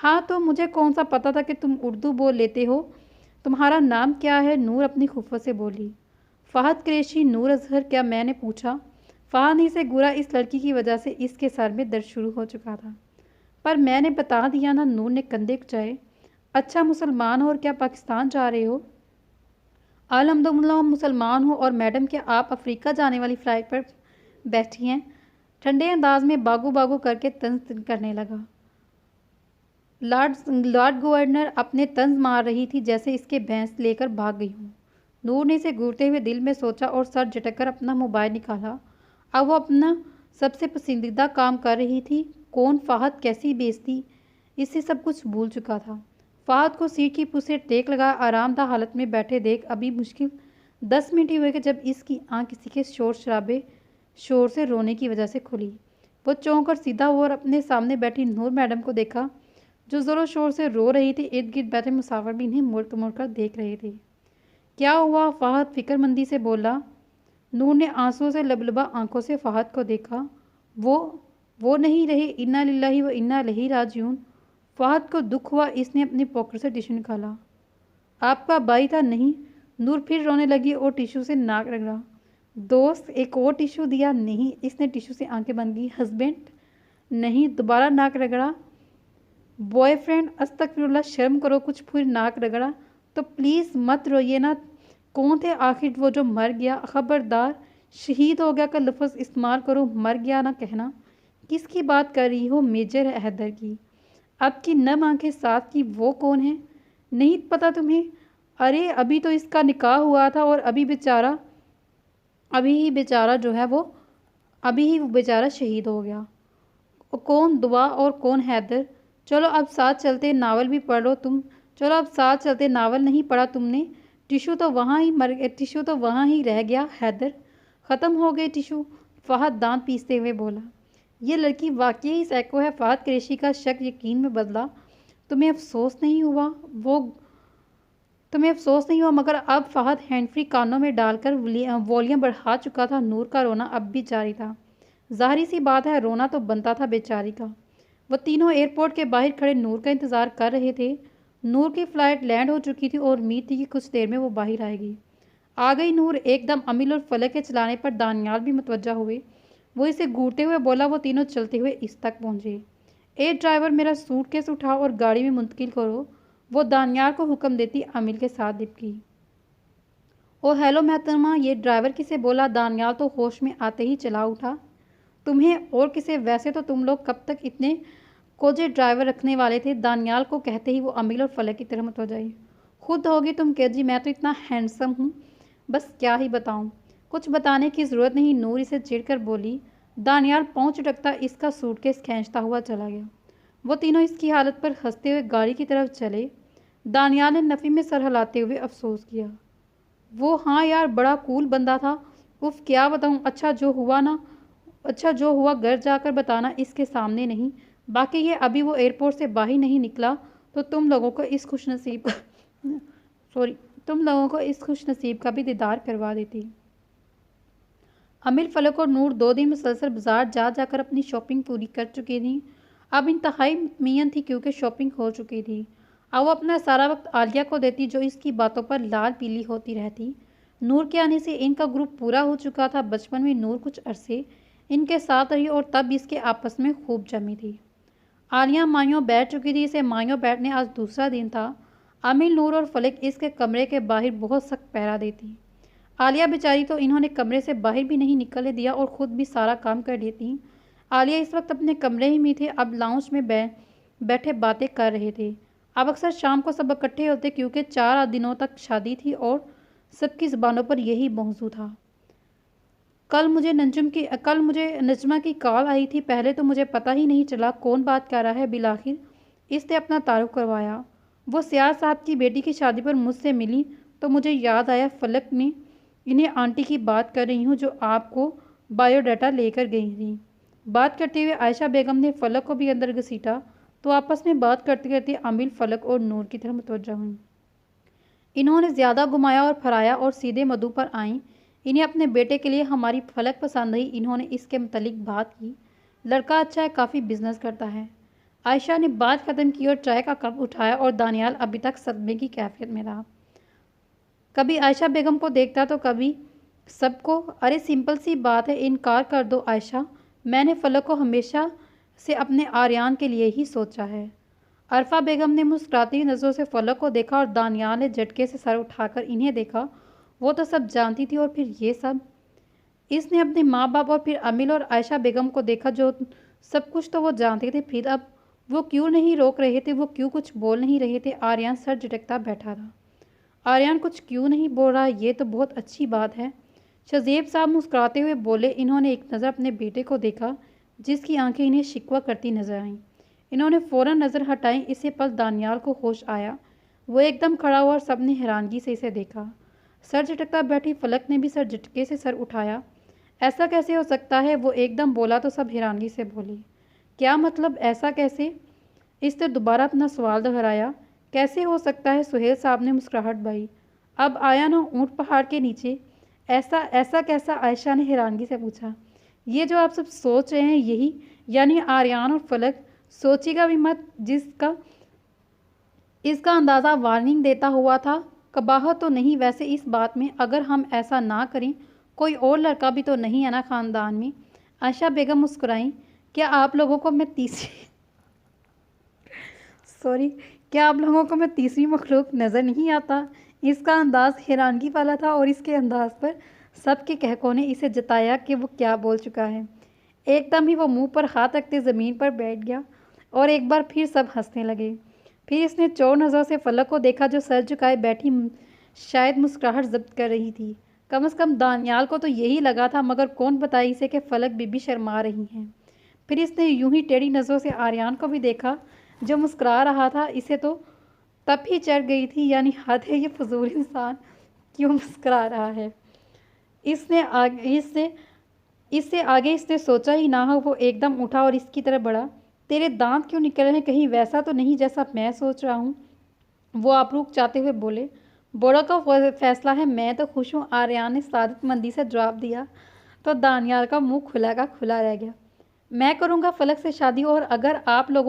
ہاں تو مجھے کون سا پتا تھا کہ تم اردو بول لیتے ہو؟ تمہارا نام کیا ہے؟ نور اپنی خفت سے بولی۔ فہد قریشی، نور اظہر۔ کیا میں نے پوچھا؟ فہد ہی سے گرا، اس لڑکی کی وجہ سے اس کے سر میں درد شروع ہو چکا تھا۔ پر میں نے بتا دیا نا، نور نے کندھے کھچائے۔ اچھا مسلمان ہو اور کیا پاکستان جا رہے ہو؟ الحمدللہ مسلمان ہوں، اور میڈم کیا آپ افریقہ جانے والی فلائٹ پر بیٹھی ہیں؟ ٹھنڈے انداز میں باگو باگو کر کے طنز کرنے لگا۔ لارڈ گورنر اپنے طنز مار رہی تھی جیسے اس کے بھینس لے کر بھاگ گئی ہوں۔ نور نے اسے گھورتے ہوئے دل میں سوچا اور سر جھٹک کر اپنا موبائل نکالا۔ اب وہ اپنا سب سے پسندیدہ کام کر رہی تھی۔ کون فہد، کیسی بےعزتی! اس سے سب کچھ بھول چکا تھا۔ فہد کو سیٹ کی پشت سے ٹیک لگا آرام دہ حالت میں بیٹھے دیکھ ابھی مشکل 10 منٹ ہی ہوئے کہ جب اس کی آنکھ کسی کے شور سے رونے کی وجہ سے کھلی۔ وہ چونک کر سیدھا ہوا اور اپنے سامنے بیٹھی نور میڈم کو دیکھا جو زور و شور سے رو رہی تھی۔ ارد گرد بیٹھے مسافر بھی انہیں مڑ مڑ کر دیکھ رہے تھے۔ کیا ہوا؟ فہد فکر مندی سے بولا۔ نور نے آنسوؤں سے لبلبا آنکھوں سے فہد کو دیکھا۔ وہ نہیں رہے۔ انا للہ و انا الیہ راجعون۔ فہد کو دکھ ہوا۔ اس نے اپنی پاکٹ سے ٹیشو نکالا۔ آپ کا بھائی تھا؟ نہیں۔ نور پھر رونے لگی اور ٹیشو سے ناک رگڑا۔ دوست، ایک اور ٹیشو دیا؟ نہیں۔ اس نے ٹیشو سے آنکھیں بند کی۔ ہسبینڈ؟ نہیں۔ دوبارہ ناک رگڑا۔ Boy friend? استغفراللہ، شرم کرو، کچھ پھر ناک رگڑا تو پلیز مت روئیے نا۔ کون تھے آخر وہ جو مر گیا؟ خبردار، شہید ہو گیا کا لفظ استعمال کرو، مر گیا نہ کہنا۔ کس کی بات کر رہی ہو؟ میجر حیدر کی۔ اب کی نم آنکھیں صاف کی۔ وہ کون ہے؟ نہیں پتا تمہیں؟ ارے ابھی تو اس کا نکاح ہوا تھا اور ابھی ہی بیچارہ شہید ہو گیا۔ کون دعا اور کون حیدر؟ چلو اب ساتھ چلتے ناول بھی پڑھ لو تم۔ چلو اب ساتھ چلتے ناول نہیں پڑھا تم نے؟ ٹیشو تو وہاں ہی رہ گیا حیدر۔ ختم ہو گئے ٹیشو؟ فہد دانت پیستے ہوئے بولا۔ یہ لڑکی واقعی سائیکو ہے۔ فہد قریشی کا شک یقین میں بدلا۔ تمہیں افسوس نہیں ہوا؟ مگر اب فہد ہینڈ فری کانوں میں ڈال کر والیوم بڑھا چکا تھا۔ نور کا رونا اب بھی جاری تھا۔ ظاہری سی بات ہے، رونا تو بنتا تھا بیچاری کا۔ وہ تینوں ایئرپورٹ کے باہر کھڑے نور کا انتظار کر رہے تھے۔ نور کی فلائٹ لینڈ ہو چکی تھی اور امید تھی کہ کچھ دیر میں وہ باہر آئے گی۔ آ گئی نور۔ ایک دم امل اور فلک کے چلانے پر دانیال بھی متوجہ ہوئے۔ وہ اسے گھورتے ہوئے بولا۔ وہ تینوں چلتے ہوئے اس تک پہنچے۔ اے ڈرائیور، میرا سوٹ کیس اٹھاؤ اور گاڑی میں منتقل کرو، وہ دانیال کو حکم دیتی امل کے ساتھ لپکی۔ او ہیلو محترمہ، یہ ڈرائیور کسے بولا؟ دانیال تو ہوش میں آتے ہی چلا اٹھا۔ تمہیں اور کسے؟ ویسے تو تم لوگ کب تک اتنے کوجے ڈرائیور رکھنے والے تھے؟ دانیال کو کہتے ہی وہ امل اور فلک کی طرف متوجہ ہوئی۔ خود ہوگی تم کیجی، میں تو اتنا ہینڈسم ہوں، بس کیا ہی بتاؤں۔ کچھ بتانے کی ضرورت نہیں، نور اسے چڑھ کر بولی۔ دانیال پاؤں چٹکتا اس کا سوٹ کیس کھینچتا ہوا چلا گیا۔ وہ تینوں اس کی حالت پر ہنستے ہوئے گاڑی کی طرف چلے۔ دانیال نے نفی میں سر ہلاتے ہوئے افسوس کیا۔ وہ ہاں یار، بڑا کول بندہ تھا۔ اف کیا بتاؤں۔ اچھا جو ہوا گھر جا کر بتانا، اس کے سامنے نہیں۔ باقی یہ ابھی وہ ایئرپورٹ سے باہر نہیں نکلا تو تم لوگوں کو اس خوش نصیب کا بھی دیدار کروا دیتی۔ امل، فلک اور نور 2 دن مسلسل بازار جا کر اپنی شاپنگ پوری کر چکی تھیں۔ اب انتہائی مطمئن تھی کیونکہ شاپنگ ہو چکی تھی۔ اب وہ اپنا سارا وقت عالیہ کو دیتی جو اس کی باتوں پر لال پیلی ہوتی رہتی۔ نور کے آنے سے ان کا گروپ پورا ہو چکا تھا۔ بچپن میں نور کچھ عرصے ان کے ساتھ رہی اور تب اس کے آپس میں خوب جمی تھی۔ عالیہ مایوں بیٹھ چکی تھی۔ اسے مایوں بیٹھنے آج دوسرا دن تھا۔ امل، نور اور فلک اس کے کمرے کے باہر بہت سخت پہرا دیتی۔ عالیہ بیچاری تو انہوں نے کمرے سے باہر بھی نہیں نکلنے دیا اور خود بھی سارا کام کر لیتی۔ عالیہ اس وقت اپنے کمرے ہی میں تھے۔ اب لاؤنج میں بیٹھے باتیں کر رہے تھے۔ اب اکثر شام کو سب اکٹھے ہوتے کیونکہ 4 دنوں تک شادی تھی اور سب کی زبانوں پر یہی موضوع تھا۔ کل مجھے نجمہ کی کال آئی تھی۔ پہلے تو مجھے پتہ ہی نہیں چلا کون بات کر رہا ہے۔ بالآخر اس نے اپنا تعارف کروایا۔ وہ سیال صاحب کی بیٹی کی شادی پر مجھ سے ملی تو مجھے یاد آیا فلک میں انہیں آنٹی کی بات کر رہی ہوں جو آپ کو بایو ڈیٹا لے کر گئی تھیں۔ بات کرتے ہوئے عائشہ بیگم نے فلک کو بھی اندر گھسیٹا تو آپس میں بات کرتے کرتے امل، فلک اور نور کی طرف متوجہ ہوئیں۔ انہوں نے زیادہ گھمایا اور پھرایا اور سیدھے مدعو پر آئیں۔ انہیں اپنے بیٹے کے لیے ہماری فلک پسند آئی۔ انہوں نے اس کے متعلق بات کی۔ لڑکا اچھا ہے، کافی بزنس کرتا ہے۔ عائشہ نے بات ختم کی اور چائے کا کپ اٹھایا اور دانیال ابھی تک صدمے کی کیفیت میں رہا۔ کبھی عائشہ بیگم کو دیکھتا تو کبھی سب کو۔ ارے سمپل سی بات ہے، انکار کر دو عائشہ، میں نے فلک کو ہمیشہ سے اپنے آریان کے لیے ہی سوچا ہے۔ عرفہ بیگم نے مسکراتی ہوئی نظروں سے فلک کو دیکھا اور دانیال نے جھٹکے سے سر اٹھا کر انہیں دیکھا۔ وہ تو سب جانتی تھی اور پھر یہ سب؟ اس نے اپنے ماں باپ اور پھر امیل اور عائشہ بیگم کو دیکھا، جو سب کچھ تو وہ جانتے تھے، پھر اب وہ کیوں نہیں روک رہے تھے، وہ کیوں کچھ بول نہیں رہے تھے؟ آریان سر جھٹکتا بیٹھا رہا۔ آریان کچھ کیوں نہیں بول رہا؟ یہ تو بہت اچھی بات ہے۔ شزیب صاحب مسکراتے ہوئے بولے۔ انہوں نے ایک نظر اپنے بیٹے کو دیکھا جس کی آنکھیں انہیں شکوہ کرتی نظر آئیں۔ انہوں نے فوراً نظر ہٹائی۔ اسی پل دانیال کو ہوش آیا۔ وہ ایک دم کھڑا ہوا اور سب نے حیرانگی سے اسے دیکھا۔ سر جھٹکتا بیٹھی فلک نے بھی سر جھٹکے سے سر اٹھایا۔ ایسا کیسے ہو سکتا ہے؟ وہ ایک دم بولا تو سب حیرانگی سے بولے۔ کیا مطلب ایسا کیسے؟ اس نے دوبارہ اپنا سوال دہرایا۔ کیسے ہو سکتا ہے؟ سہیل صاحب نے مسکراہٹ بھائی۔ اب آیا نا اونٹ پہاڑ کے نیچے؟ ایسا کیسا؟ عائشہ نے حیرانگی سے پوچھا۔ یہ جو آپ سب سوچ رہے ہیں یہی؟ یعنی آریان اور فلک؟ سوچے گا بھی مت، اس کا اندازہ وارننگ دیتا ہوا تھا۔ قباحت تو نہیں ویسے اس بات میں، اگر ہم ایسا نہ کریں؟ کوئی اور لڑکا بھی تو نہیں ہے نا خاندان میں؟ عائشہ بیگم مسکرائیں۔ کیا آپ لوگوں کو میں تیسری مخلوق نظر نہیں آتا؟ اس کا انداز حیرانگی والا تھا اور اس کے انداز پر سب کے قہقہوں نے اسے جتایا کہ وہ کیا بول چکا ہے۔ ایک دم ہی وہ منہ پر ہاتھ رکھتے زمین پر بیٹھ گیا اور ایک بار پھر سب ہنسنے لگے۔ پھر اس نے چور نظروں سے فلک کو دیکھا جو سر جھکائے بیٹھی شاید مسکراہٹ ضبط کر رہی تھی۔ کم از کم دانیال کو تو یہی لگا تھا، مگر کون بتائے اسے کہ فلک بی بی شرما رہی ہیں۔ پھر اس نے یوں ہی ٹیڑھی نظروں سے آریان کو بھی دیکھا جو مسکرا رہا تھا۔ اسے تو تب ہی چڑھ گئی تھی، یعنی حد ہے، یہ فضول انسان کیوں مسکرا رہا ہے؟ اس سے آگے اس نے سوچا ہی نہ ہو۔ وہ ایک دم اٹھا اور اس کی طرف بڑھا۔ تیرے دانت کیوں نکل رہے ہیں؟ کہیں ویسا تو نہیں جیسا میں سوچ رہا ہوں؟ وہ آبروک چاہتے ہوئے بولے۔ بڑوں کا فیصلہ ہے، میں تو خوش ہوں، آریان نے سعادت مندی سے جواب دیا۔ تو دانیال کا منہ کھلا کا کھلا رہ گیا۔ میں کروں گا فلک سے شادی، اور اگر آپ لوگ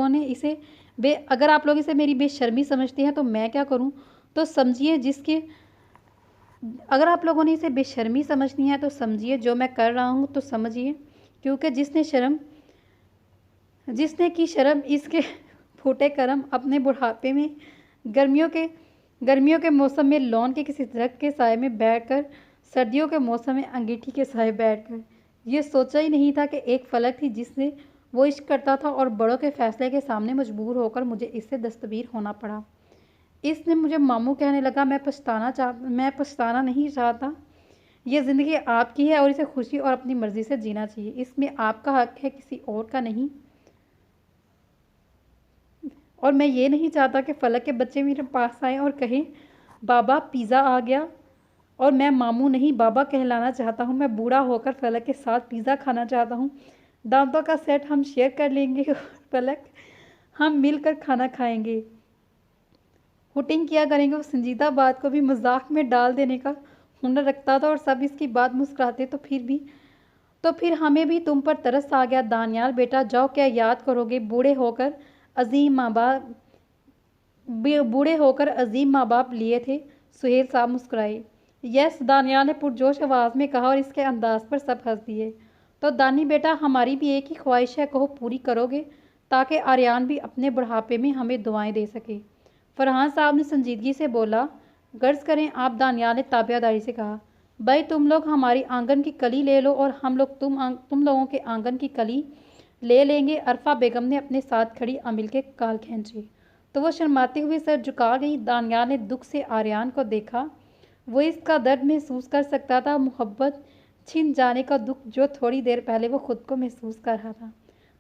اسے میری بے شرمی سمجھتے ہیں تو میں کیا کروں؟ تو سمجھیے اگر آپ لوگوں نے اسے بے شرمی سمجھنی ہے تو سمجھیے جو میں کر رہا ہوں، تو سمجھیے، کیونکہ جس نے کی شرم اس کے پھوٹے کرم، اپنے بڑھاپے میں گرمیوں کے موسم میں لون کے کسی درخت کے سائے میں بیٹھ کر، سردیوں کے موسم میں انگیٹھی کے سائے بیٹھ کر یہ سوچا ہی نہیں تھا کہ ایک فلک تھی جس سے وہ عشق کرتا تھا، اور بڑوں کے فیصلے کے سامنے مجبور ہو کر مجھے اس سے دستبیر ہونا پڑا۔ اس نے مجھے ماموں کہنے لگا۔ میں پچھتانا نہیں چاہتا۔ یہ زندگی آپ کی ہے اور اسے خوشی اور اپنی مرضی سے جینا چاہیے۔ اس میں آپ کا حق ہے، کسی اور کا نہیں۔ اور میں یہ نہیں چاہتا کہ فلک کے بچے میرے پاس آئیں اور کہیں بابا پیزا آ گیا، اور میں ماموں نہیں بابا کہلانا چاہتا ہوں۔ میں بوڑھا ہو کر فلک کے ساتھ پیزا کھانا چاہتا ہوں۔ دانتوں کا سیٹ ہم شیئر کر لیں گے اور فلک ہم مل کر کھانا کھائیں گے، ہوٹنگ کیا کریں گے۔ وہ سنجیدہ بات کو بھی مذاق میں ڈال دینے کا ہنر رکھتا تھا اور سب اس کی بات مسکراتے۔ تو پھر ہمیں بھی تم پر ترس آ گیا دانیال بیٹا، جاؤ، کیا یاد کرو گے بوڑھے ہو کر عظیم ماں باپ لیے تھے؟ سہیل صاحب مسکرائے۔ یس، دانیال نے پرجوش آواز میں کہا اور اس کے انداز پر سب ہنس دیے۔ تو دانی بیٹا، ہماری بھی ایک ہی خواہش ہے، کہو پوری کرو گے تاکہ آریان بھی اپنے بڑھاپے میں ہمیں دعائیں دے سکے؟ فرحان صاحب نے سنجیدگی سے بولا۔ غرض کریں آپ، دانیال نے تابعہ داری سے کہا۔ بھائی تم لوگ ہماری آنگن کی کلی لے لو اور ہم لوگ تم لوگوں کے آنگن کی کلی لے لیں گے۔ عرفہ بیگم نے اپنے ساتھ کھڑی امیل کے کال کھینچے تو وہ شرماتے ہوئے سر جھکا گئی۔ دانیال نے دکھ سے آریان کو دیکھا۔ وہ اس کا درد محسوس کر سکتا تھا، محبت چھن جانے کا دکھ جو تھوڑی دیر پہلے وہ خود کو محسوس کر رہا تھا۔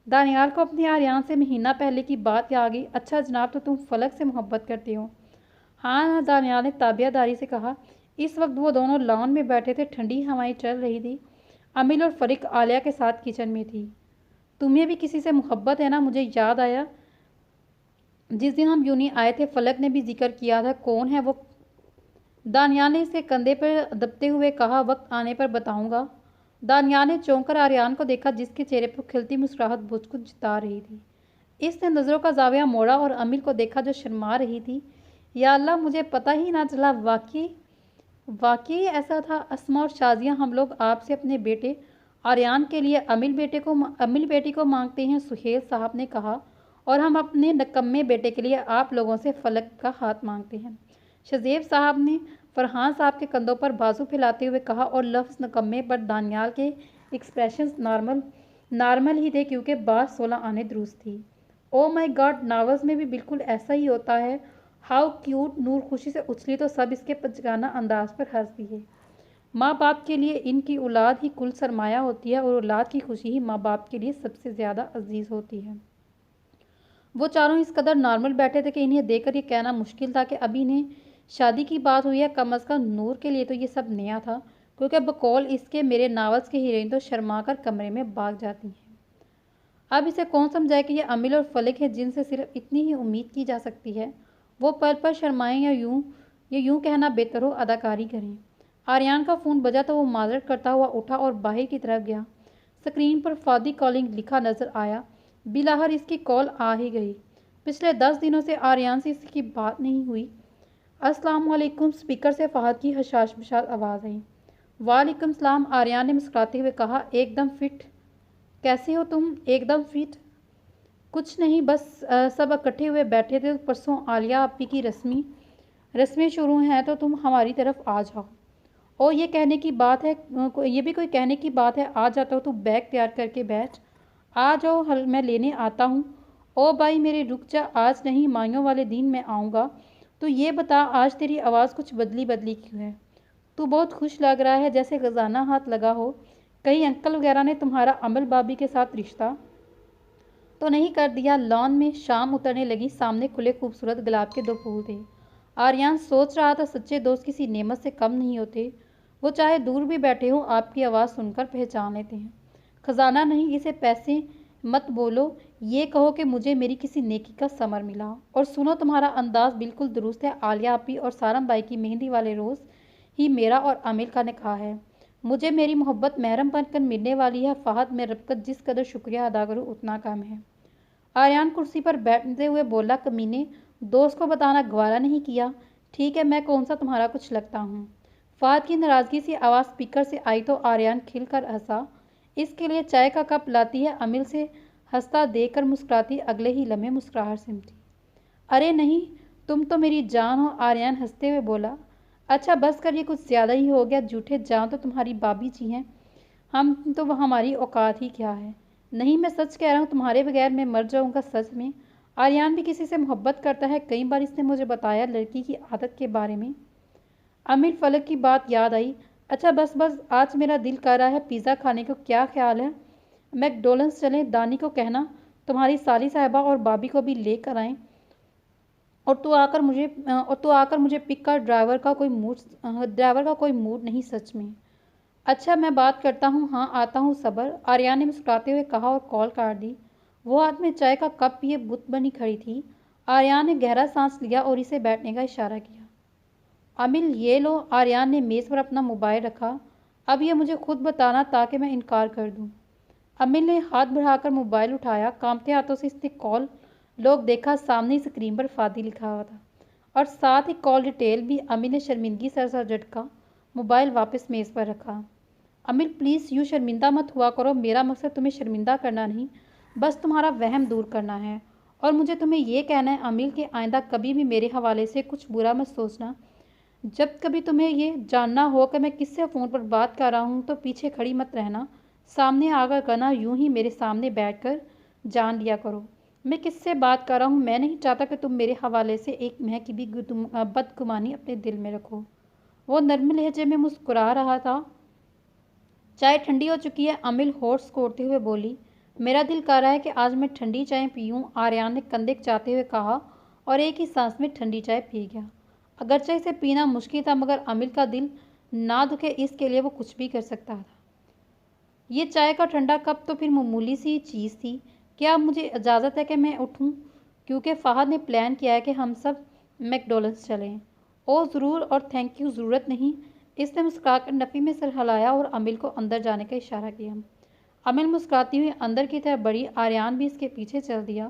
دانیال کو اپنے آریان سے مہینہ پہلے کی بات یاد آ گئی۔ اچھا جناب، تو تم فلک سے محبت کرتے ہو؟ ہاں، دانیال نے تابعہ داری سے کہا۔ اس وقت وہ دونوں لان میں بیٹھے تھے، ٹھنڈی ہوائیں چل رہی تھی۔ امیل اور فلک عالیہ کے ساتھ کچن میں تھی۔ تمہیں بھی کسی سے محبت ہے نا؟ مجھے یاد آیا جس دن ہم یونی آئے تھے فلک نے بھی ذکر کیا تھا۔ کون ہے وہ؟ دانیال نے اس کے کندھے پر دبتے ہوئے کہا۔ وقت آنے پر بتاؤں گا۔ دانیال نے چونک کر آریان کو دیکھا جس کے چہرے پر کھلتی مسکراہٹ بجھ کچھ جتا رہی تھی۔ اس نے نظروں کا زاویہ موڑا اور امل کو دیکھا جو شرما رہی تھی۔ یا اللہ، مجھے پتہ ہی نہ چلا، واقعی ایسا تھا۔ اسما اور شازیہ، ہم لوگ آپ سے اپنے بیٹے آریان کے لیے امل بیٹی کو مانگتے ہیں، سہیل صاحب نے کہا، اور ہم اپنے نکمے بیٹے کے لیے آپ لوگوں سے فلک کا ہاتھ مانگتے ہیں، شزیب صاحب نے فرحان صاحب کے کندھوں پر بازو پھیلاتے ہوئے کہا، اور لفظ نکمے پر دانیال کے ایکسپریشنز نارمل ہی تھے کیونکہ بات 16 آنے درست تھی۔ او مائی گاڈ، ناولز میں بھی بالکل ایسا ہی ہوتا ہے، ہاؤ کیوٹ۔ نور خوشی سے اچھلی تو سب اس کے بچگانہ انداز پر ہنس دیے۔ ماں باپ کے لیے ان کی اولاد ہی کل سرمایہ ہوتی ہے، اور اولاد کی خوشی ہی ماں باپ کے لیے سب سے زیادہ عزیز ہوتی ہے۔ وہ چاروں اس قدر نارمل بیٹھے تھے کہ انہیں دیکھ کر یہ کہنا مشکل تھا کہ اب انہیں شادی کی بات ہوئی ہے۔ کم از کم نور کے لیے تو یہ سب نیا تھا، کیونکہ بقول اس کے میرے ناولز کی ہیروئن تو شرما کر کمرے میں بھاگ جاتی ہیں۔ اب اسے کون سمجھائے کہ یہ امل اور فلک ہے جن سے صرف اتنی ہی امید کی جا سکتی ہے، وہ پل پل شرمائیں یا یوں کہنا بہتر ہو اداکاری کریں۔ آریان کا فون بجا تو وہ معذرت کرتا ہوا اٹھا اور باہر کی طرف گیا۔ اسکرین پر فادی کالنگ لکھا نظر آیا۔ بالآخر اس کی کال آ ہی گئی۔ پچھلے 10 دنوں سے آریان سے اس کی بات نہیں ہوئی۔ السلام علیکم، اسپیکر سے فہد کی حشاش بشاش آواز آئی۔ وعلیکم السلام، آریان نے مسکراتے ہوئے کہا، ایک دم فٹ۔ کیسے ہو تم؟ ایک دم فٹ؟ کچھ نہیں، بس سب اکٹھے ہوئے بیٹھے تھے، پرسوں عالیہ آپی کی رسمیں شروع ہیں تو تم ہماری طرف آ جاؤ۔ اور یہ بھی کوئی کہنے کی بات ہے، آ جاتا ہو تو بیگ تیار کر کے بیٹھ۔ آ جاؤ، میں لینے آتا ہوں۔ او بھائی میرے رک جا، آج نہیں، مائیوں والے دن میں آؤں گا۔ تو یہ بتا، آج تیری آواز کچھ بدلی کیوں ہے؟ تو بہت خوش لگ رہا ہے، جیسے خزانہ ہاتھ لگا ہو۔ کہیں انکل وغیرہ نے تمہارا امل بھابھی کے ساتھ رشتہ تو نہیں کر دیا؟ لان میں شام اترنے لگی، سامنے کھلے خوبصورت گلاب کے 2 پھول تھے۔ آریان سوچ رہا تھا، سچے دوست کسی نعمت سے کم نہیں ہوتے، وہ چاہے دور بھی بیٹھے ہوں آپ کی آواز سن کر پہچان لیتے ہیں۔ خزانہ نہیں، اسے پیسے مت بولو، یہ کہو کہ مجھے میری کسی نیکی کا ثمر ملا۔ اور سنو، تمہارا انداز بالکل درست ہے، عالیہ آپی اور سارم بھائی کی مہندی والے روز ہی میرا اور امل کا نکاح ہے۔ مجھے میری محبت محرم بن کر ملنے والی ہے، فہد، میں رب کا جس قدر شکریہ ادا کروں اتنا کم ہے۔ آریان کرسی پر بیٹھتے ہوئے بولا، کمینے، دوست کو بتانا گوارا نہیں کیا؟ ٹھیک ہے، میں کون سا تمہارا کچھ لگتا ہوں؟ فہد کی ناراضگی سی آواز اسپیکر سے آئی تو آریان کھل کر ہنسا۔ اس کے لیے چائے کا کپ لاتی ہے؟ امل سے ہنستا دیکھ کر مسکراتی اگلے ہی لمحے مسکراہٹ سمٹی۔ ارے نہیں، تم تو میری جان ہو، آریان ہنستے ہوئے بولا۔ اچھا بس کر، یہ کچھ زیادہ ہی ہو گیا، جھوٹے جان تو تمہاری بابی جی ہیں، ہم تو ہماری اوقات ہی کیا ہے۔ نہیں، میں سچ کہہ رہا ہوں، تمہارے بغیر میں مر جاؤں گا، سچ میں۔ آریان بھی کسی سے محبت کرتا ہے، کئی بار اس نے مجھے بتایا لڑکی کی عادت کے بارے میں۔ امل فلک کی بات یاد آئی۔ اچھا بس، آج میرا دل کر رہا ہے پیزا کھانے کو، کیا خیال ہے میک ڈونلڈس چلیں؟ دانی کو کہنا تمہاری سالی صاحبہ اور بابی کو بھی لے کر آئیں، اور تو آ کر مجھے پک کر۔ ڈرائیور کا کوئی موڈ نہیں سچ میں۔ اچھا میں بات کرتا ہوں، ہاں آتا ہوں، صبر، آریان نے مسکراتے ہوئے کہا اور کال کاٹ دی۔ وہ ہاتھ میں چائے کا کپ پیے بت بنی کھڑی تھی۔ آریان نے گہرا سانس لیا اور اسے بیٹھنے کا اشارہ کیا۔ امل یہ لو، آریان نے میز پر اپنا موبائل رکھا، اب یہ مجھے خود بتانا تاکہ میں انکار کر دوں۔ امل نے ہاتھ بڑھا کر موبائل اٹھایا، کانپتے ہاتھوں سے اس نے کال لوگ دیکھا، سامنے اسکرین پر فادی لکھا ہوا تھا اور ساتھ ہی کال ڈیٹیل بھی۔ امل نے شرمندگی سر جھٹکا، موبائل واپس میز پر رکھا۔ امل پلیز یوں شرمندہ مت ہوا کرو، میرا مقصد تمہیں شرمندہ کرنا نہیں، بس تمہارا وہم دور کرنا ہے۔ اور مجھے تمہیں یہ کہنا ہے امل کہ آئندہ کبھی بھی میرے حوالے سے کچھ برا مت سوچنا۔ جب کبھی تمہیں یہ جاننا ہو کہ میں کس سے فون پر بات کر رہا ہوں تو پیچھے کھڑی مت رہنا، سامنے آ کر کرنا، یوں ہی میرے سامنے بیٹھ کر جان لیا کرو میں کس سے بات کر رہا ہوں۔ میں نہیں چاہتا کہ تم میرے حوالے سے ایک مہر کی بھی بدگمانی اپنے دل میں رکھو۔ وہ نرم لہجے میں مسکرا رہا تھا۔ چائے ٹھنڈی ہو چکی ہے، امل ہونٹ سکوڑتے ہوئے بولی۔ میرا دل کر رہا ہے کہ آج میں ٹھنڈی چائے پیوں، آریان نے کندھے کچاتے ہوئے کہا اور ایک ہی سانس میں ٹھنڈی چائے پی گیا۔ اگرچہ اسے پینا مشکل تھا، مگر امل کا دل نہ دکھے اس کے لیے وہ کچھ بھی کر سکتا تھا۔ یہ چائے کا ٹھنڈا کپ تو پھر معمولی سی چیز تھی۔ کیا اب مجھے اجازت ہے کہ میں اٹھوں، کیونکہ فہد نے پلان کیا ہے کہ ہم سب میک ڈونلڈس چلیں؟ اوہ ضرور، اور تھینک یو، ضرورت نہیں، اس نے مسکرا کر نفی میں سر ہلایا اور امل کو اندر جانے کا اشارہ کیا۔ امل مسکراتی ہوئی اندر کی طرف بڑھی، آریان بھی اس کے پیچھے چل دیا۔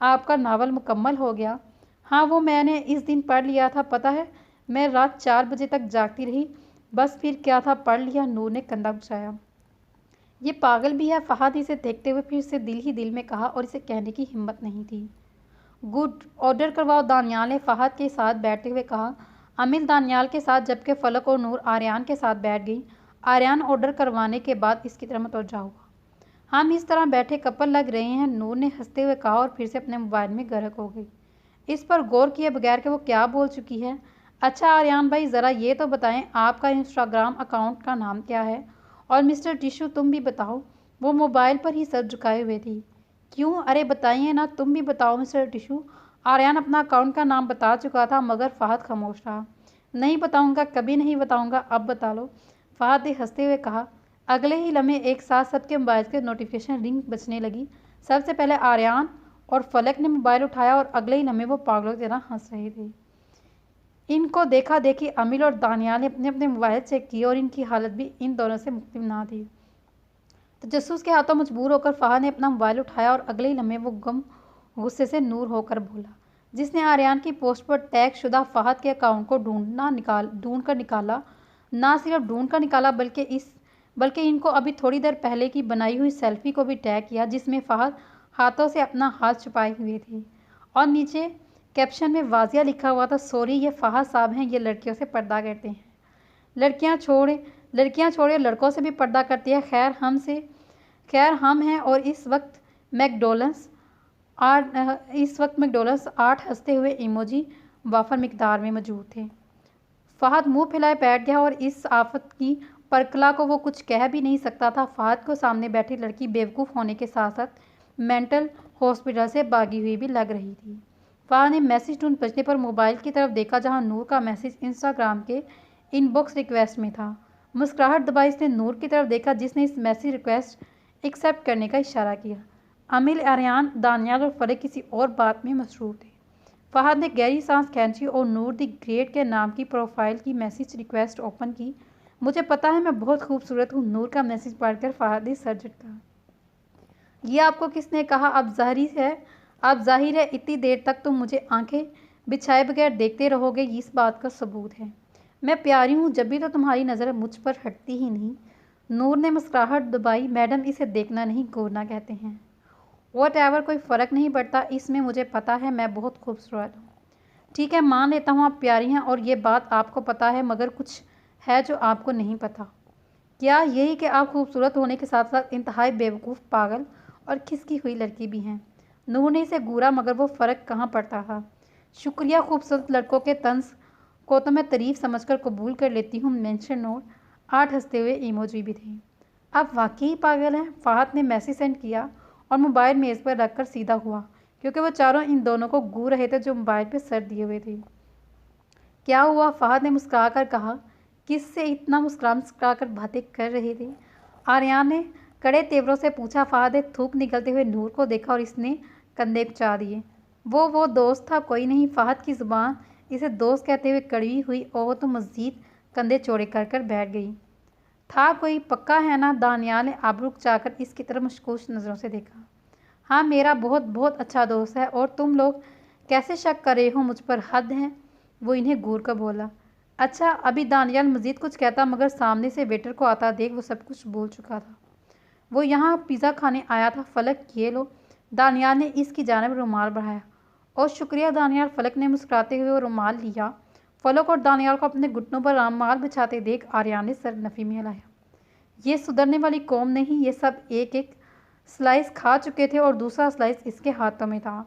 آپ کا ناول مکمل ہو گیا؟ ہاں، وہ میں نے اس دن پڑھ لیا تھا، پتہ ہے میں رات 4 بجے تک جاگتی رہی۔ بس پھر کیا تھا، پڑھ لیا، نور نے کندھا اچھایا۔ یہ پاگل بھی ہے، فہد اسے دیکھتے ہوئے پھر سے دل ہی دل میں کہا اور اسے کہنے کی ہمت نہیں تھی۔ گڈ، آرڈر کرواؤ، دانیال نے فہد کے ساتھ بیٹھتے ہوئے کہا۔ امل دانیال کے ساتھ جبکہ فلک اور نور آریان کے ساتھ بیٹھ گئی۔ آریان آرڈر کروانے کے بعد اس کی طرف متوجہ ہوا۔ ہم اس طرح بیٹھے کپل لگ رہے ہیں، نور نے ہنستے ہوئے کہا اور پھر سے اپنے موبائل میں غرق ہو گئی، اس پر غور کیے بغیر کہ وہ کیا بول چکی ہے۔ اچھا آریان بھائی، ذرا یہ تو بتائیں آپ کا انسٹاگرام اکاؤنٹ کا نام کیا ہے؟ اور مسٹر ٹشو تم بھی بتاؤ۔ وہ موبائل پر ہی سر جھکائے ہوئے تھی۔ کیوں؟ ارے بتائیے نا، تم بھی بتاؤ مسٹر ٹشو۔ آریان اپنا اکاؤنٹ کا نام بتا چکا تھا مگر فہد خاموش رہا۔ نہیں بتاؤں گا، کبھی نہیں بتاؤں گا، اب بتا لو، فہد نے ہنستے ہوئے کہا۔ اگلے ہی لمحے ایک ساتھ سب کے موبائل کے نوٹیفیکیشن رنگ بجنے لگی۔ سب سے پہلے آریان اور فلک نے موبائل اٹھایا اور اگلے ہی لمحے وہ پاگلوں کی طرح ہنس رہے تھے۔ ان کو دیکھا دیکھی امل اور دانیال نے اپنے اپنے موبائل چیک کیے اور ان کی حالت بھی ان دونوں سے مختلف نہ تھی۔ تجسس کے ہاتھوں مجبور ہو کر فہد نے اپنا موبائل اٹھایا اور اگلے ہی لمحے وہ غصے سے نور ہو کر بولا، جس نے آریان کی پوسٹ پر ٹیگ شدہ فہد کے اکاؤنٹ کو ڈھونڈ کر نکالا۔ نہ صرف ڈھونڈ کر نکالا بلکہ ان کو ابھی تھوڑی دیر پہلے کی بنائی ہوئی سیلفی کو بھی ٹیگ کیا جس میں فہد ہاتھوں سے اپنا ہاتھ چھپائے ہوئے تھے اور نیچے کیپشن میں واضح لکھا ہوا تھا، سوری یہ فہد صاحب ہیں، یہ لڑکیوں سے پردہ کرتے ہیں، لڑکیاں چھوڑے لڑکوں سے بھی پردہ کرتی ہے، خیر ہم ہیں۔ اور اس وقت میک ڈونلڈس 8 ہنستے ہوئے ایموجی وافر مقدار میں موجود تھے۔ فہد منہ پھیلائے بیٹھ گیا اور اس آفت کی پرکلا کو وہ کچھ کہہ بھی نہیں سکتا تھا۔ فہد کو سامنے بیٹھی لڑکی بیوقوف ہونے کے ساتھ ساتھ مینٹل ہاسپٹل سے بھاگی ہوئی بھی لگ رہی تھی۔ فہد نے میسج ٹون بجنے پر موبائل کی طرف دیکھا جہاں نور کا میسج انسٹاگرام کے ان باکس ریکویسٹ میں تھا۔ مسکراہٹ دبائی اس نے نور کی طرف دیکھا جس نے اس میسج ریکویسٹ ایکسیپٹ کرنے کا اشارہ کیا۔ امل، آریان، دانیال اور فلک کسی اور بات میں مصروف تھے۔ فہد نے گہری سانس کھینچی اور نور دی گریٹ کے نام کی پروفائل کی میسج ریکویسٹ اوپن کی۔ مجھے پتا ہے میں بہت خوبصورت ہوں، نور کا میسج پڑھ کر فہد نے سر جھٹکا۔ یہ آپ کو کس نے کہا؟ اب ظاہر ہے اتنی دیر تک تم مجھے آنکھیں بچھائے بغیر دیکھتے رہو گے، اس بات کا ثبوت ہے میں پیاری ہوں، جب بھی تو تمہاری نظر مجھ پر ہٹتی ہی نہیں۔ نور نے مسکراہٹ دبائی۔ میڈم اسے دیکھنا نہیں گورنا کہتے ہیں۔ واٹ ایور، کوئی فرق نہیں پڑتا اس میں، مجھے پتا ہے میں بہت خوبصورت ہوں۔ ٹھیک ہے مان لیتا ہوں آپ پیاری ہیں اور یہ بات آپ کو پتا ہے، مگر کچھ ہے جو آپ کو نہیں پتا۔ کیا؟ یہی کہ آپ خوبصورت ہونے کے ساتھ ساتھ انتہائی بیوقوف، پاگل اور کھسکی ہوئی لڑکی بھی ہیں۔ نور نے اسے گھورا مگر وہ فرق کہاں پڑتا تھا۔ شکریہ، خوبصورت لڑکوں کے طنز کو تو میں تعریف سمجھ کر قبول کر لیتی ہوں، مینشن نوٹ 8 ہنستے ہوئے ایموجی بھی تھے۔ آپ واقعی پاگل ہیں، فہد نے میسج سینڈ کیا اور موبائل میز پر رکھ کر سیدھا ہوا کیونکہ وہ چاروں ان دونوں کو گھور رہے تھے جو موبائل پہ سر دیے ہوئے تھے۔ کیا ہوا؟ فہد نے مسکرا کر کہا۔ کس سے اتنا مسکرا کر باتیں کر رہے تھے؟ آریان نے کڑے تیوروں سے پوچھا۔ فہد نے تھوک نکلتے ہوئے نور کو دیکھا اور اس نے کندھے کچا دیے۔ وہ دوست تھا، کوئی نہیں۔ فہد کی زبان اسے دوست کہتے ہوئے کڑوی ہوئی اور وہ تو مزید کندھے چوڑے کر کر بیٹھ گئی۔ تھا کوئی؟ پکا ہے نا؟ دانیال نے آبرو کچا کر اس کی طرف مشکوک نظروں سے دیکھا۔ ہاں، میرا بہت بہت اچھا دوست ہے، اور تم لوگ کیسے شک کر رہے ہو مجھ پر؟ حد ہے، وہ انہیں گھور کر بولا۔ اچھا، ابھی دانیال مزید کچھ کہتا مگر سامنے سے ویٹر کو آتا دیکھ وہ سب کچھ بول چکا تھا۔ وہ یہاں پیزا کھانے آیا تھا۔ فلک، یہ لو۔ دانیال نے اس کی جانب رومال بڑھایا۔ اور شکریہ دانیال، فلک نے مسکراتے ہوئے وہ رومال لیا۔ فلک اور دانیال کو اپنے گھٹنوں پر رومال بچھاتے دیکھ آریان نے سر نفی میں ہلایا۔ یہ سدھرنے والی قوم نہیں، یہ سب ایک ایک سلائس کھا چکے تھے اور دوسرا سلائس اس کے ہاتھوں میں تھا۔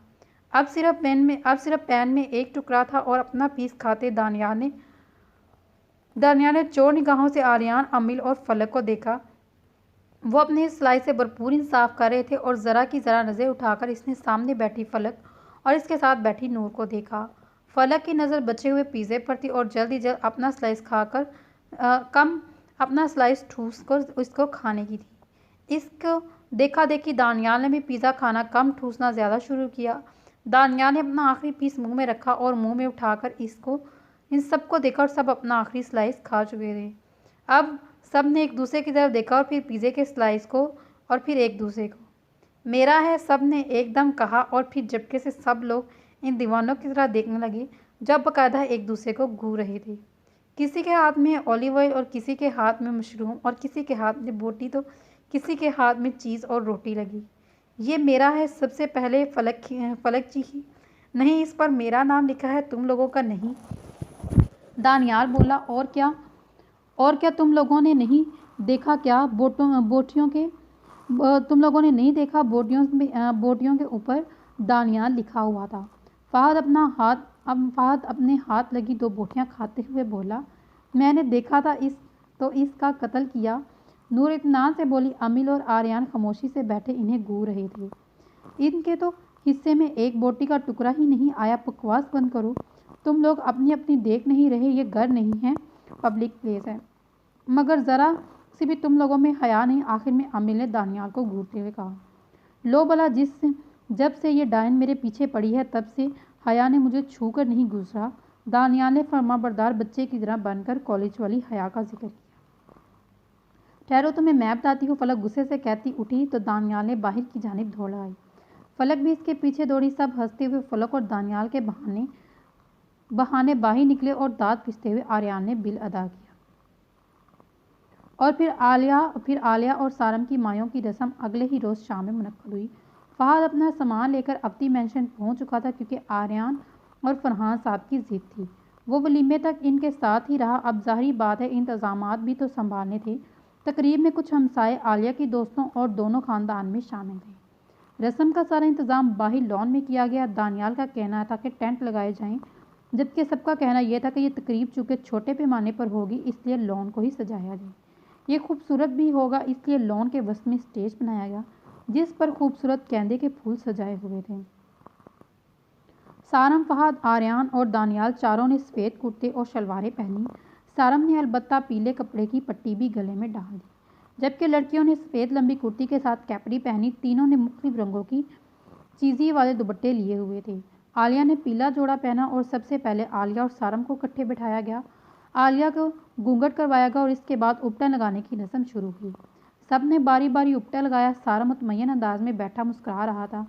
اب صرف پین میں ایک ٹکڑا تھا اور اپنا پیس کھاتے دانیال نے چور نگاہوں سے آریان، امل اور فلک کو دیکھا۔ وہ اپنے سلائس سے بھرپور انصاف کر رہے تھے اور ذرا کی ذرا نظر اٹھا کر اس نے سامنے بیٹھی فلک اور اس کے ساتھ بیٹھی نور کو دیکھا۔ فلک کی نظر بچے ہوئے پیزے پر تھی اور جلد ہی جلد اپنا سلائس کھا کر اپنا سلائس ٹھوس کر اس کو کھانے کی تھی۔ اس کو دیکھا دیکھی دانیال نے بھی پیزا کھانا کم ٹھوسنا زیادہ شروع کیا۔ دانیال نے اپنا آخری پیس منہ میں رکھا اور منہ میں اٹھا کر ان سب کو دیکھا اور سب اپنا آخری سلائس کھا چکے تھے۔ اب سب نے ایک دوسرے کی طرف دیکھا اور پھر پیزے کے سلائس کو اور پھر ایک دوسرے کو۔ میرا ہے، سب نے ایک دم کہا اور پھر جھپکے سے سب لوگ ان دیوانوں کی طرح دیکھنے لگے جب باقاعدہ ایک دوسرے کو گھور رہے تھے۔ کسی کے ہاتھ میں اولیو آئل اور کسی کے ہاتھ میں مشروم اور کسی کے ہاتھ میں بوٹی تو کسی کے ہاتھ میں چیز اور روٹی لگی۔ یہ میرا ہے، سب سے پہلے فلک چیخی۔ نہیں، اس پر میرا نام لکھا ہے، تم لوگوں کا نہیں۔ دانیال بولا، اور کیا تم لوگوں نے نہیں دیکھا کیا تم لوگوں نے نہیں دیکھا بوٹیوں کے اوپر دانیال لکھا ہوا تھا۔ فہد اپنے ہاتھ لگی 2 بوٹیاں کھاتے ہوئے بولا، میں نے دیکھا تھا تو اس کا قتل کیا۔ نور اطمینان سے بولی۔ امیل اور آریان خاموشی سے بیٹھے انہیں گھور رہے تھے۔ ان کے تو حصے میں ایک بوٹی کا ٹکڑا ہی نہیں آیا۔ بکواس بند کرو، تم لوگ اپنی دیکھ نہیں رہے، یہ گھر نہیں ہے، پبلک پلیس ہے۔ مگر ذرا سی بھی تم لوگوں میں حیا نہیں۔ آخر میں امیل نے دانیال کو گھورتے ہوئے کہا، لو بلا، جب سے یہ ڈائن میرے پیچھے پڑی ہے تب سے حیا نے مجھے چھو کر نہیں گزرا۔ دانیال نے فرمانبردار بچے کی طرح بن کر کالج والی حیا کا ذکر کیا۔ ٹھہرو، تمہیں میں بتاتی ہوں، فلک غصے سے کہتی اٹھی تو دانیال نے باہر کی جانب دوڑ آئی۔ فلک بھی اس کے پیچھے دوڑی۔ سب ہنستے ہوئے فلک اور دانیال کے بہانے باہر نکلے اور دانت پستے ہوئے آریان نے بل ادا کیا۔ اور پھر عالیہ اور سارم کی مائوں کی رسم اگلے ہی روز شام میں منعقد ہوئی۔ فہد اپنا سامان لے کر اپتی مینشن پہنچ چکا تھا کیونکہ آریان اور فرحان صاحب کی ضد تھی۔ وہ ولیمے تک ان کے ساتھ ہی رہا۔ اب ظاہری بات ہے انتظامات بھی تو سنبھالنے تھے۔ تقریب میں کچھ ہمسائے عالیہ کے دوستوں اور دونوں خاندان میں شامل تھے۔ رسم کا سارا انتظام باہر لان میں کیا گیا۔ دانیال کا کہنا تھا کہ ٹینٹ لگائے جائیں، جبکہ سب کا کہنا یہ تھا کہ یہ تقریب چونکہ چھوٹے پیمانے پر ہوگی اس لیے لان کو ہی سجایا جائے۔ یہ خوبصورت بھی ہوگا اس لیے لان کے وسط میں اسٹیج بنایا گیا جس پر خوبصورت گیندے کے پھول سجائے ہوئے تھے۔ سارم، فہد، آریان اور دانیال چاروں نے سفید کرتے اور شلواریں پہنی۔ سارم نے البتہ پیلے کپڑے کی پٹی بھی گلے میں ڈال دی، جبکہ لڑکیوں نے سفید لمبی کرتی کے ساتھ کیپری پہنی۔ تینوں نے مختلف رنگوں کی چیزی والے دوپٹے لیے ہوئے تھے۔ عالیہ نے پیلا جوڑا پہنا اور سب سے پہلے عالیہ اور سارم کو اکٹھے بٹھایا گیا۔ عالیہ کو گھونگھٹ کروایا گیا اور اس کے بعد اپٹن لگانے کی رسم شروع ہوئی۔ سب نے باری باری اپٹا لگایا۔ سارم مطمئن انداز میں بیٹھا مسکرا رہا تھا۔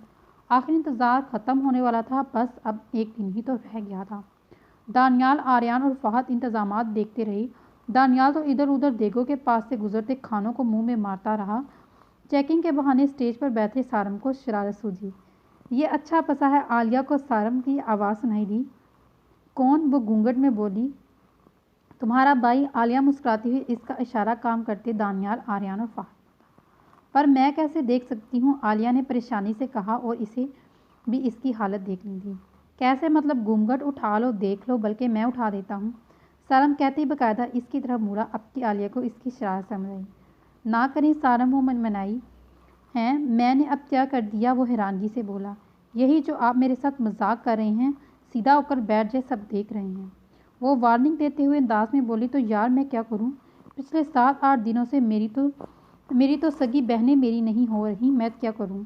آخر انتظار ختم ہونے والا تھا، بس اب ایک دن ہی تو رہ گیا تھا۔ دانیال، آریان اور فہد انتظامات دیکھتے رہے۔ دانیال تو ادھر ادھر دیگوں کے پاس سے گزرتے کھانوں کو منہ میں مارتا رہا۔ چیکنگ کے بہانے اسٹیج پر بیٹھے سارم کو شرارت سوجی۔ یہ اچھا پسا ہے، عالیہ کو سارم کی آواز سنائی دی۔ کون؟ وہ گھونگھٹ میں بولی۔ تمہارا بھائی۔ عالیہ مسکراتی ہوئی اس کا اشارہ کام کرتے دانیال، آریان اور فہد پر میں کیسے دیکھ سکتی ہوں؟ عالیہ نے پریشانی سے کہا اور اسے بھی اس کی حالت دیکھنی تھی۔ کیسے مطلب؟ گھونگھٹ اٹھا لو، دیکھ لو، بلکہ میں اٹھا دیتا ہوں، سارم کہتے ہی باقاعدہ اس کی طرف مڑا۔ اب کی عالیہ کو اس کی شرارت سمجھ آئی۔ نہ کریں سارم، وہ منمنائی ہیں، میں نے اب کیا کر دیا؟ وہ حیرانگی سے بولا۔ یہی جو آپ میرے ساتھ مذاق کر رہے ہیں، سیدھا ہو کر بیٹھ جائے، سب دیکھ رہے ہیں۔ وہ وارننگ دیتے ہوئے انداز میں بولی۔ تو یار میں کیا کروں؟ پچھلے 7-8 دنوں سے میری تو سگی بہنیں میری نہیں ہو رہی، میں کیا کروں؟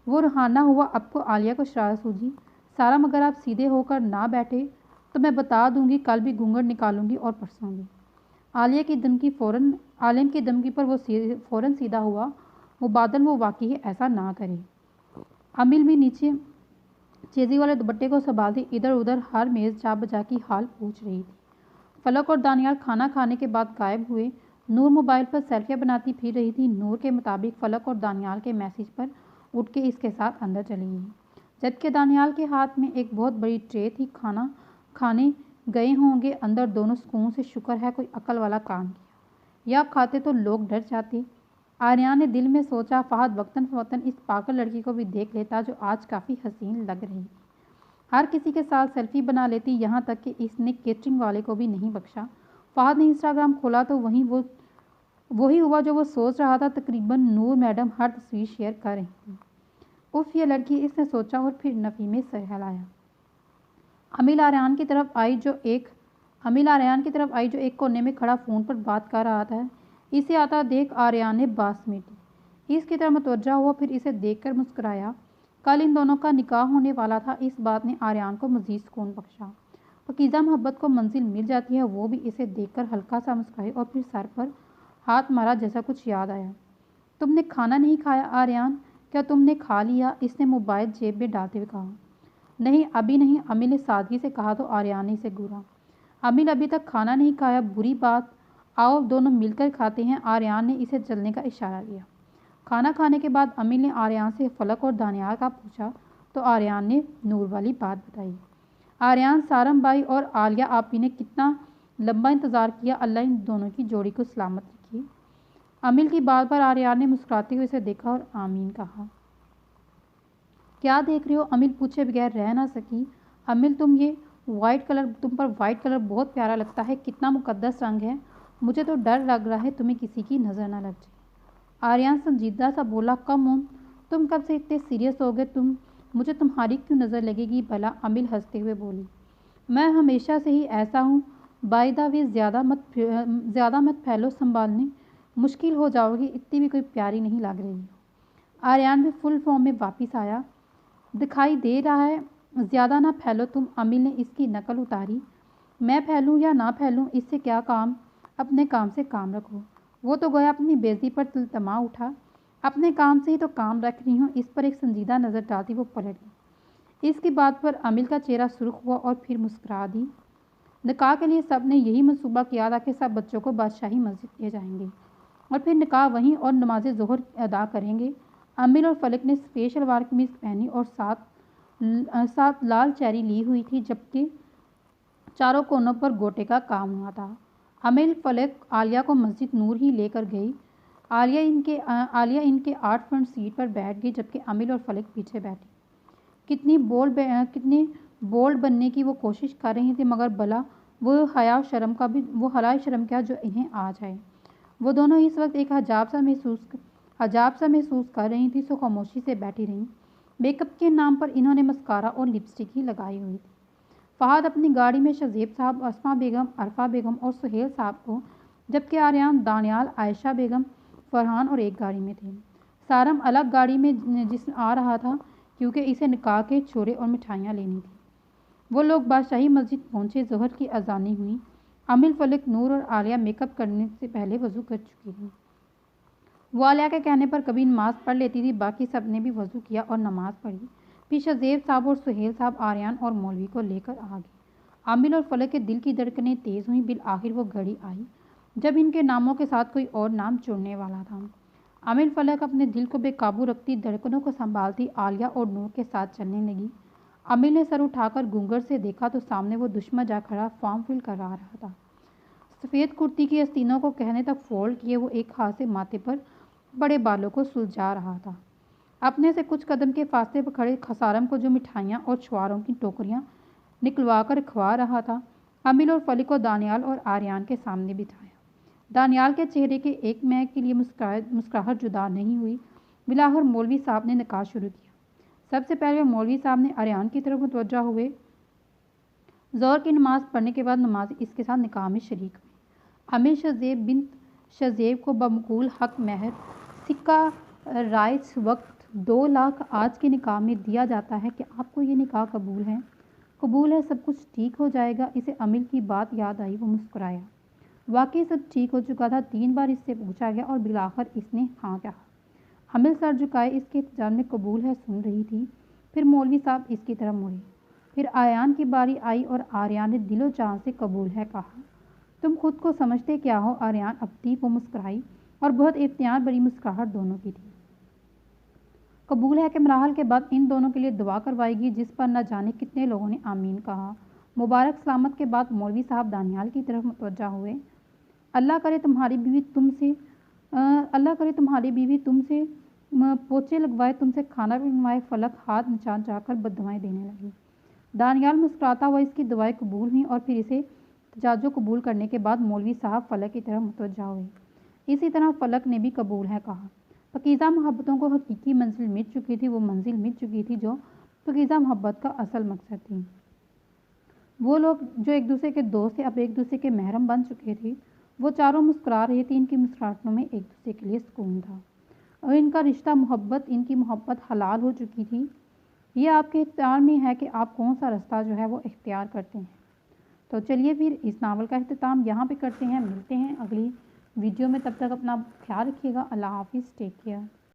وہ روحانہ ہوا۔ اب کو عالیہ کو شرارت سوجی۔ سارم، اگر آپ سیدھے ہو کر نہ بیٹھے تو میں بتا دوں گی کل بھی گھونگھٹ نکالوں گی اور پرسوں بھی۔ عالم کی دھمکی پر وہ فوراً سیدھا ہوا۔ مبادل وہ واقعی ایسا نہ کرے۔ امیل بھی نیچے چیزی والے دوپٹے کو سنبھالتی ادھر ادھر ہر میز جا بجا کی حال پوچھ رہی تھی۔ فلک اور دانیال کھانا کھانے کے بعد غائب ہوئے۔ نور موبائل پر سیلفیاں بناتی پھر رہی تھی۔ نور کے مطابق فلک اور دانیال کے میسج پر اٹھ کے اس کے ساتھ اندر چلی گئی، جبکہ دانیال کے ہاتھ میں ایک بہت بڑی ٹرے تھی۔ کھانا کھانے گئے ہوں گے اندر دونوں سکون سے، شکر ہے کوئی عقل والا کام کیا، یا کھاتے تو لوگ ڈر جاتے۔ آریان نے دل میں سوچا، فہد وقتاً فوقتاً اس پاگل لڑکی کو بھی دیکھ لیتا جو آج کافی حسین لگ رہی تھی۔ ہر کسی کے ساتھ سیلفی بنا لیتی، یہاں تک کہ اس نے کیٹرنگ والے کو بھی نہیں بخشا۔ فہد نے انسٹاگرام کھولا تو وہی ہوا جو وہ سوچ رہا تھا۔ تقریباً نور میڈم ہر تصویر شیئر کر رہی تھیں۔ اف، یہ لڑکی، اس نے سوچا اور پھر نفی میں سر ہلایا۔ امیل آریان کی طرف آئی جو ایک کونے میں کھڑا فون پر بات کر رہا تھا۔ اسے آتا دیکھ آریان نے بات سمیٹی، اس کی طرف متوجہ ہوا، پھر اسے دیکھ کر مسکرایا۔ کل ان دونوں کا نکاح ہونے والا تھا، اس بات نے آریان کو مزید سکون بخشا۔ پاکیزہ محبت کو منزل مل جاتی ہے۔ وہ بھی اسے دیکھ کر ہلکا سا مسکرائی اور پھر سر پر ہاتھ مارا جیسا کچھ یاد آیا۔ تم نے کھانا نہیں کھایا آریان؟ کیا تم نے کھا لیا؟ اس نے موبائل جیب میں ڈالتے ہوئے کہا۔ نہیں ابھی نہیں، امل نے سادگی سے کہا تو آریان نے اسے گھورا۔ امل ابھی تک کھانا نہیں کھایا، بری بات، آؤ دونوں مل کر کھاتے ہیں۔ آریان نے اسے چلنے کا اشارہ کیا۔ کھانا کھانے کے بعد امل نے آریان سے فلک اور دانیال کا پوچھا تو آریان نے نور والی بات بتائی۔ آریان، سارم بھائی اور عالیہ آپی نے کتنا لمبا انتظار کیا، اللہ ان دونوں کی جوڑی کو سلامت رکھے۔ امل کی بات پر آریان نے مسکراتے ہوئے اسے دیکھا اور آمین کہا۔ کیا دیکھ رہے ہو؟ امل پوچھے بغیر رہ نہ سکی۔ امل تم پر وائٹ کلر بہت پیارا لگتا ہے، کتنا مقدس رنگ ہے، مجھے تو ڈر لگ رہا ہے تمہیں کسی کی نظر نہ لگ جائے۔ آریان سنجیدہ سا بولا، کم آن، تم کب سے اتنے سیریس ہو گئے، مجھے تمہاری کیوں نظر لگے گی بھلا؟ امل ہنستے ہوئے بولی، میں ہمیشہ سے ہی ایسا ہوں، بائی دا وے زیادہ مت پھیلو، سنبھالنے مشکل ہو جاؤ گی، اتنی بھی کوئی پیاری نہیں لگ رہی ہو۔ آریان بھی فل فارم میں واپس آیا، دکھائی دے رہا ہے، زیادہ نہ پھیلو تم۔ امل نے اس کی نقل اتاری، میں پھیلوں یا نہ پھیلوں اس سے کیا کام، اپنے کام سے کام رکھو۔ وہ تو گویا اپنی بےعزتی پر تلتما اٹھا، اپنے کام سے ہی تو کام رکھ رہی ہوں۔ اس پر ایک سنجیدہ نظر ڈالتی وہ پلٹ گئی۔ اس کی بات پر امل کا چہرہ سرخ ہوا اور پھر مسکرا دی۔ نکاح کے لیے سب نے یہی منصوبہ کیا تھا کہ سب بچوں کو بادشاہی مسجد لے جائیں گے اور پھر نکاح وہیں اور نماز ظہر ادا کریں گے۔ امل اور فلک نے سفید شلوار قمیض پہنی اور ساتھ لال چیری لی ہوئی تھی، جبکہ چاروں کونوں پر گوٹے کا کام ہوا تھا۔ امل، فلک عالیہ کو مسجد نور ہی لے کر گئی۔ عالیہ ان کے 8 فرنٹ سیٹ پر بیٹھ گئی، جبکہ امل اور فلک پیچھے بیٹھی۔ کتنی بولڈ بننے کی وہ کوشش کر رہی تھی، مگر بھلا وہ حیا شرم کیا جو انہیں آ جائے۔ وہ دونوں اس وقت ایک حجاب سا محسوس کر رہی تھی، سو خاموشی سے بیٹھی رہیں۔ میک اپ کے نام پر انہوں نے مسکارا اور لپسٹک ہی لگائی ہوئی تھی۔ فہد اپنی گاڑی میں شہزیب صاحب، اسما بیگم، عرفہ بیگم اور سہیل صاحب کو، جبکہ آریان، دانیال، عائشہ بیگم، فرحان اور ایک گاڑی میں تھے۔ سارم الگ گاڑی میں جس آ رہا تھا کیونکہ اسے نکاح کے چھوڑے اور مٹھائیاں لینی تھیں۔ وہ لوگ بادشاہی مسجد پہنچے، ظہر کی اذانیں ہوئیں۔ امل، فلک، نور اور عالیہ میک اپ کرنے سے پہلے وضو کر چکی تھیں۔ وہ عالیہ کے کہنے پر کبھی نماز پڑھ لیتی تھی، باقی سب نے بھی وضو کیا اور نماز پڑھی۔ پھر شہزیب صاحب اور سہیل صاحب آریان اور مولوی کو لے کر آ گئے۔ امل اور فلک کے دل کی دھڑکنیں تیز ہوئیں۔ بالآخر وہ گھڑی آئی جب ان کے ناموں کے ساتھ کوئی اور نام جڑنے والا تھا۔ امل، فلک اپنے دل کو بے قابو رکھتی، دھڑکنوں کو سنبھالتی عالیہ اور نور کے ساتھ چلنے لگی۔ امل نے سر اٹھا کر گھونگھٹ سے دیکھا تو سامنے وہ دشمن جا کھڑا فارم فل کرا رہا تھا۔ سفید کرتی کی آستینوں کو کہنے تک فولڈ کیے وہ ایک ہاتھ سے ماتھے پر بڑے بالوں کو سلجھا رہا تھا۔ اپنے سے کچھ قدم کے فاصلے پر کھڑے سارم کو جو مٹھائیاں اور چھواروں کی ٹوکریاں نکلوا کر کھوا رہا تھا، امل اور فلک کو دانیال اور آریان کے سامنے بٹھایا۔ دانیال کے چہرے کے ایک مہک کے لیے مسکراہٹ جدا نہیں ہوئی۔ بالآخر مولوی صاحب نے نکاح شروع کیا۔ سب سے پہلے مولوی صاحب نے آریان کی طرف متوجہ ہوئے۔ ظہر کی نماز پڑھنے کے بعد نمازی اس کے ساتھ نکاح میں شریک ہوئی۔ امل شہزیب بنت شہزیب کو بمقبول حق مہر سکہ رائے اس وقت 2 لاکھ آج کے نکاح میں دیا جاتا ہے۔ کیا آپ کو یہ نکاح قبول ہے؟ قبول ہے، سب کچھ ٹھیک ہو جائے گا۔ اسے امل کی بات یاد آئی، وہ مسکرایا۔ واقعی سب ٹھیک ہو چکا تھا۔ 3 بار اس سے پوچھا گیا اور بالآخر اس نے ہاں کہا۔ امل سر جھکائے اس کے انتظار میں قبول ہے سن رہی تھی۔ پھر مولوی صاحب اس کی طرف مڑے۔ پھر آریان کی باری آئی اور آریان نے دل و جان سے قبول ہے کہا۔ تم خود کو سمجھتے کیا ہو آریان؟ ابتی وہ مسکرائی اور بہت اختیار بھری مسکراہٹ دونوں کی تھی۔ قبول ہے کے مراحل کے بعد ان دونوں کے لیے دعا کروائی گئی، جس پر نہ جانے کتنے لوگوں نے آمین کہا۔ مبارک سلامت کے بعد مولوی صاحب دانیال کی طرف متوجہ ہوئے۔ اللہ کرے تمہاری بیوی تم سے پوچے لگوائے، تم سے کھانا بھی بنوائے۔ فلک ہاتھ نچا جا کر بددعائیں دینے لگی۔ دانیال مسکراتا ہوا اس کی دعائیں قبول ہوئیں اور پھر اسے تجاوز قبول کرنے کے بعد مولوی صاحب فلک کی طرف متوجہ ہوئے۔ اسی طرح فلک نے بھی قبول ہے کہا۔ پاکیزہ محبتوں کو حقیقی منزل مل چکی تھی، وہ منزل مل چکی تھی جو پاکیزہ محبت کا اصل مقصد تھی۔ وہ لوگ جو ایک دوسرے کے دوست تھے اب ایک دوسرے کے محرم بن چکے تھے۔ وہ چاروں مسکرا رہے تھے، ان کی مسکراہٹوں میں ایک دوسرے کے لیے سکون تھا اور ان کا رشتہ ان کی محبت حلال ہو چکی تھی۔ یہ آپ کے اختیار میں ہے کہ آپ کون سا رستہ جو ہے وہ اختیار کرتے ہیں۔ تو چلیے پھر اس ناول کا اختتام یہاں پہ کرتے ہیں، ملتے ہیں اگلی ویڈیو میں، تب تک اپنا خیال رکھیے گا۔ اللہ حافظ، ٹیک کیئر۔